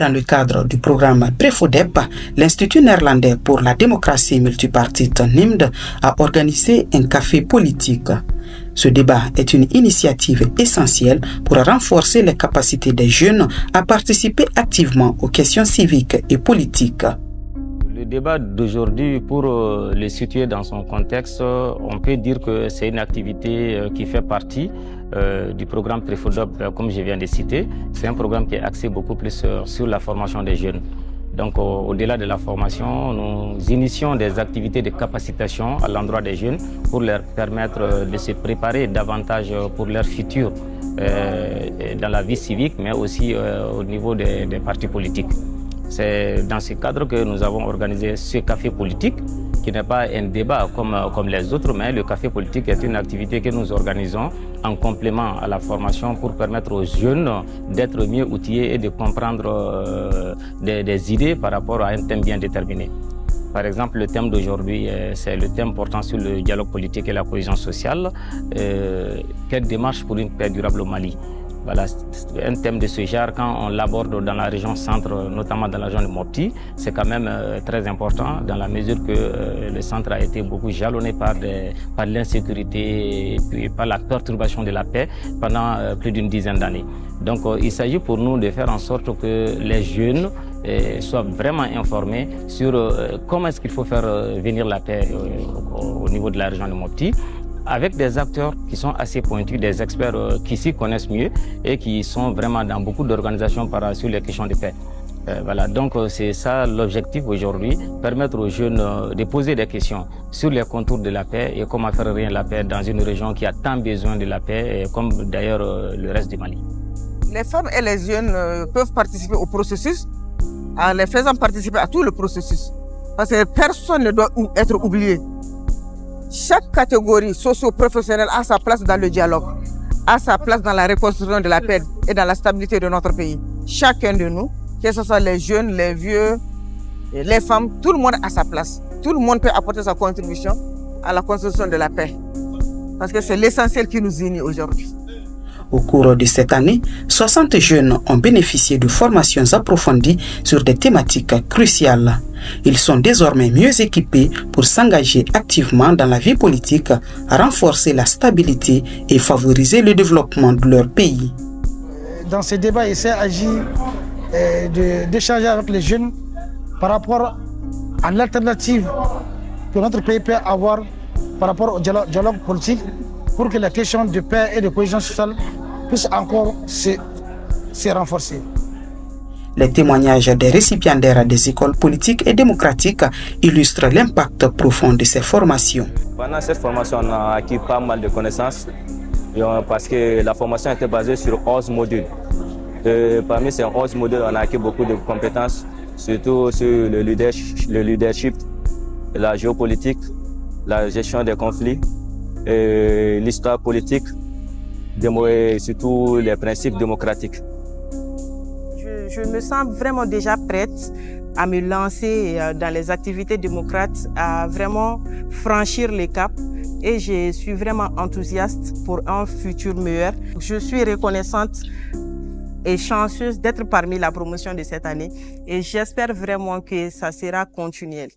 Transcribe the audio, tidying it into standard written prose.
Dans le cadre du programme PREFODEP, l'Institut néerlandais pour la démocratie multipartite NIMD a organisé un café politique. Ce débat est une initiative essentielle pour renforcer les capacités des jeunes à participer activement aux questions civiques et politiques. Le débat d'aujourd'hui, pour le situer dans son contexte, on peut dire que c'est une activité qui fait partie du programme PREFODEP, comme je viens de citer. C'est un programme qui est axé beaucoup plus sur la formation des jeunes. Donc au-delà de la formation, nous initions des activités de capacitation à l'endroit des jeunes pour leur permettre de se préparer davantage pour leur futur dans la vie civique, mais aussi au niveau des partis politiques. C'est dans ce cadre que nous avons organisé ce café politique, qui n'est pas un débat comme les autres, mais le café politique est une activité que nous organisons en complément à la formation pour permettre aux jeunes d'être mieux outillés et de comprendre des idées par rapport à un thème bien déterminé. Par exemple, le thème d'aujourd'hui, c'est le thème portant sur le dialogue politique et la cohésion sociale. Quelle démarche pour une paix durable au Mali? Voilà, un thème de ce genre, quand on l'aborde dans la région centre, notamment dans la région de Mopti, c'est quand même très important dans la mesure que le centre a été beaucoup jalonné par l'insécurité et puis par la perturbation de la paix pendant plus d'une dizaine d'années. Donc il s'agit pour nous de faire en sorte que les jeunes soient vraiment informés sur comment est-ce qu'il faut faire venir la paix au niveau de la région de Mopti, avec des acteurs qui sont assez pointus, des experts qui s'y connaissent mieux et qui sont vraiment dans beaucoup d'organisations sur les questions de paix. Voilà, donc c'est ça l'objectif aujourd'hui, permettre aux jeunes de poser des questions sur les contours de la paix et comment faire rien la paix dans une région qui a tant besoin de la paix, comme d'ailleurs le reste du Mali. Les femmes et les jeunes peuvent participer au processus en les faisant participer à tout le processus. Parce que personne ne doit être oublié. Chaque catégorie socio-professionnelle a sa place dans le dialogue, a sa place dans la reconstruction de la paix et dans la stabilité de notre pays. Chacun de nous, que ce soit les jeunes, les vieux, les femmes, tout le monde a sa place. Tout le monde peut apporter sa contribution à la construction de la paix. Parce que c'est l'essentiel qui nous unit aujourd'hui. Au cours de cette année, 60 jeunes ont bénéficié de formations approfondies sur des thématiques cruciales. Ils sont désormais mieux équipés pour s'engager activement dans la vie politique, renforcer la stabilité et favoriser le développement de leur pays. Dans ce débat, il s'agit d'échanger avec les jeunes par rapport à l'alternative que notre pays peut avoir par rapport au dialogue politique pour que la question de paix et de cohésion sociale puisse encore se renforcer. Les témoignages des récipiendaires des écoles politiques et démocratiques illustrent l'impact profond de ces formations. Pendant cette formation, on a acquis pas mal de connaissances parce que la formation était basée sur 11 modules. Parmi ces 11 modules, on a acquis beaucoup de compétences, surtout sur le leadership, la géopolitique, la gestion des conflits, l'histoire politique, et surtout les principes démocratiques. Je me sens vraiment déjà prête à me lancer dans les activités démocrates, à vraiment franchir les caps et je suis vraiment enthousiaste pour un futur meilleur. Je suis reconnaissante et chanceuse d'être parmi la promotion de cette année et j'espère vraiment que ça sera continuel.